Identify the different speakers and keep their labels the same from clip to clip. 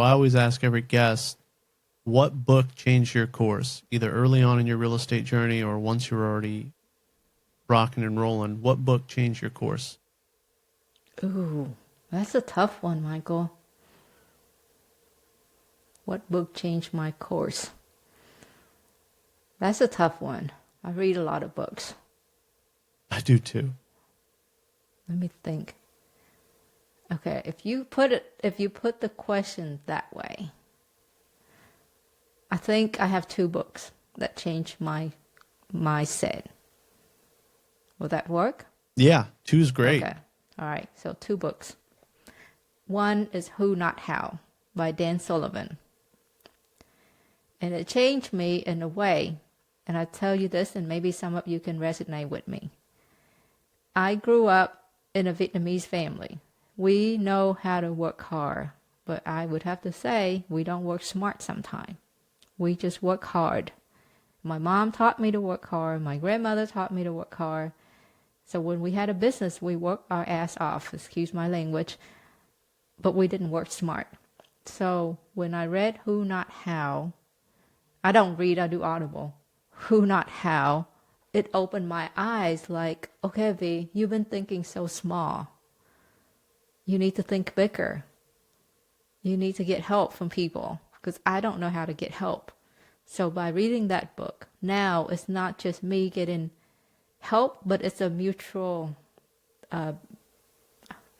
Speaker 1: I always ask every guest, what book changed your course, either early on in your real estate journey or once you're already rocking and rolling? What book changed your course?
Speaker 2: Ooh, that's a tough one, Michael. What book changed my course? That's a tough one. I read a lot of books.
Speaker 1: I do too.
Speaker 2: Let me think. Okay, if you put the question that way, I think I have two books that changed my mindset. Will that work?
Speaker 1: Yeah, two's great.
Speaker 2: Okay. All right. So two books. One is Who Not How by Dan Sullivan. And it changed me in a way, and I tell you this, and maybe some of you can resonate with me. I grew up in a Vietnamese family. We know how to work hard, but I would have to say we don't work smart sometimes. We just work hard. My mom taught me to work hard. My grandmother taught me to work hard. So when we had a business, we worked our ass off, excuse my language, but we didn't work smart. So when I read Who Not How, I don't read, I do Audible. Who Not How, it opened my eyes like, okay, V, you've been thinking so small. You need to think bigger. You need to get help from people because I don't know how to get help. So by reading that book, now it's not just me getting help, but it's a mutual, I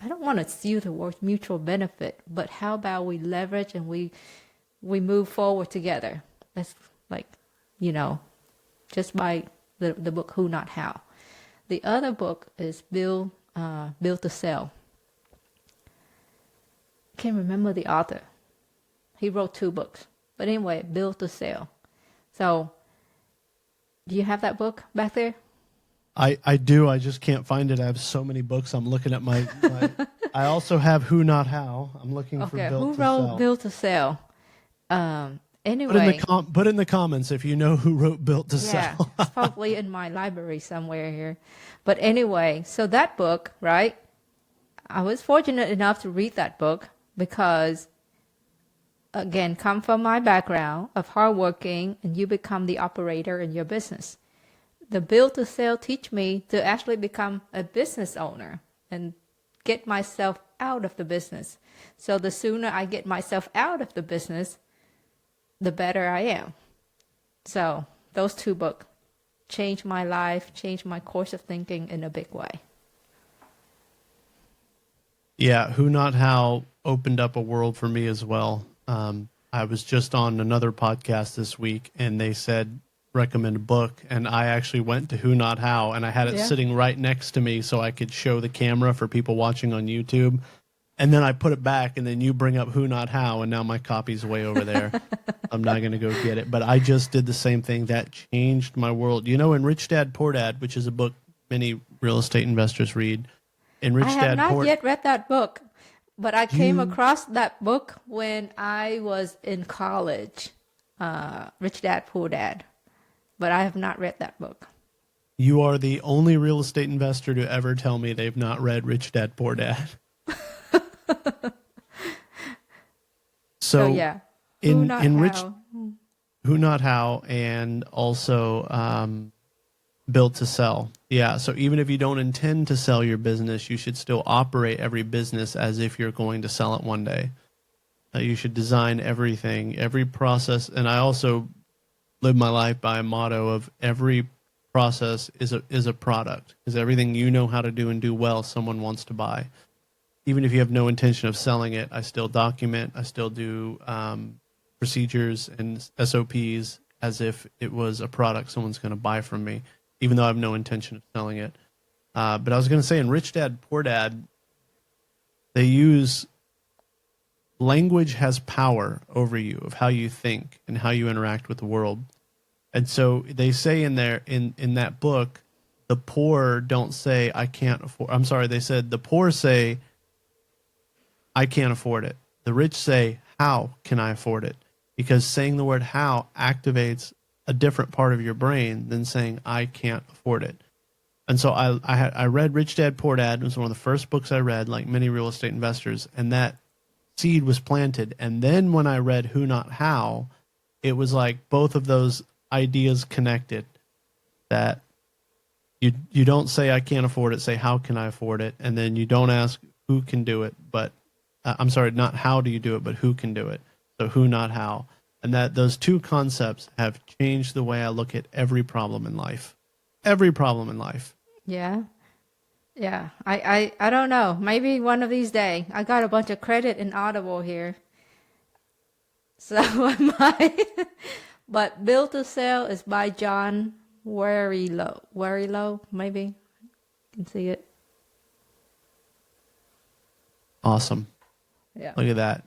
Speaker 2: don't want to use the word mutual benefit, but how about we leverage and we move forward together? That's like, just by the book Who Not How. The other book is Build to Sell. Can't remember the author. He wrote two books. But anyway, Build to Sell. So, do you have that book back there?
Speaker 1: I do. I just can't find it. I have so many books. I'm looking at my I also have Who Not How. I'm looking for Built to Sell.
Speaker 2: Who wrote Built to Sell? Anyway.
Speaker 1: Put in the comments if you know who wrote Built to Sell.
Speaker 2: Yeah, it's probably in my library somewhere here. But anyway, so that book, right? I was fortunate enough to read that book because, again, come from my background of hardworking, and you become the operator in your business. The Build to Sell teach me to actually become a business owner and get myself out of the business. So the sooner I get myself out of the business, the better I am. So those two books changed my life, changed my course of thinking in a big way.
Speaker 1: Yeah, Who Not How opened up a world for me as well. I was just on another podcast this week, and they said recommend a book, and I actually went to Who Not How, and I had it sitting right next to me so I could show the camera for people watching on YouTube. And then I put it back, and then you bring up Who Not How, and now my copy's way over there. I'm not going to go get it. But I just did the same thing. That changed my world. You know, in Rich Dad, Poor Dad, which is a book many real estate investors read. In Rich
Speaker 2: I have not yet read that book, but I came across that book when I was in college, Rich Dad, Poor Dad. But I have not read that book.
Speaker 1: You are the only real estate investor to ever tell me they've not read Rich Dad, Poor Dad. So yeah, Who Not How, and also Built to Sell. Yeah, so even if you don't intend to sell your business, you should still operate every business as if you're going to sell it one day. You should design everything, every process, and I also live my life by a motto of every process is a product, because everything you know how to do and do well, someone wants to buy. Even if you have no intention of selling it, I still document, I still do procedures and SOPs as if it was a product someone's going to buy from me, even though I have no intention of selling it. But I was going to say, in Rich Dad, Poor Dad, they use language has power over you of how you think and how you interact with the world. And so they say in that book, the poor don't say, I can't afford. I'm sorry, they said the poor say, I can't afford it. The rich say, how can I afford it? Because saying the word how activates a different part of your brain than saying, I can't afford it. And so I read Rich Dad, Poor Dad. It was one of the first books I read, like many real estate investors. And that seed was planted. And then when I read Who Not How, it was like both of those ideas connected, that you don't say I can't afford it, say how can I afford it, and then you don't ask who can do it, but I'm sorry, not how do you do it, but who can do it. So who, not how. And that those two concepts have changed the way I look at every problem in life. Every problem in life.
Speaker 2: Yeah. Yeah. I don't know. Maybe one of these days. I got a bunch of credit in Audible here. So I might. But Build to Sell is by John Warrillow. Warrillow, maybe. You can see it.
Speaker 1: Awesome.
Speaker 2: Yeah.
Speaker 1: Look at that.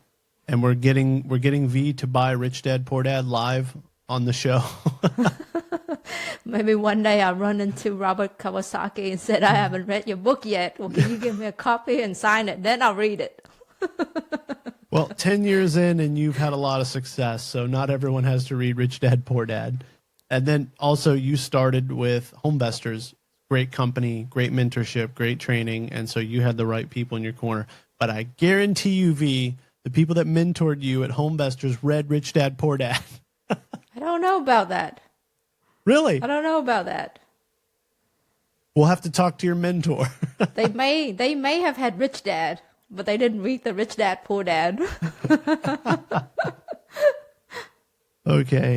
Speaker 1: And we're getting V to buy Rich Dad Poor Dad live on the show.
Speaker 2: Maybe one day I'll run into Robert Kiyosaki and said, I haven't read your book yet. Well, can you give me a copy and sign it? Then I'll read it.
Speaker 1: Well, 10 years in and you've had a lot of success. So not everyone has to read Rich Dad Poor Dad. And then also you started with Homevestors, great company, great mentorship, great training. And so you had the right people in your corner. But I guarantee you, V, the people that mentored you at Homevestors read Rich Dad Poor Dad.
Speaker 2: I don't know about that.
Speaker 1: Really?
Speaker 2: I don't know about that.
Speaker 1: We'll have to talk to your mentor.
Speaker 2: They may have had Rich Dad, but they didn't read the Rich Dad Poor Dad.
Speaker 1: Okay.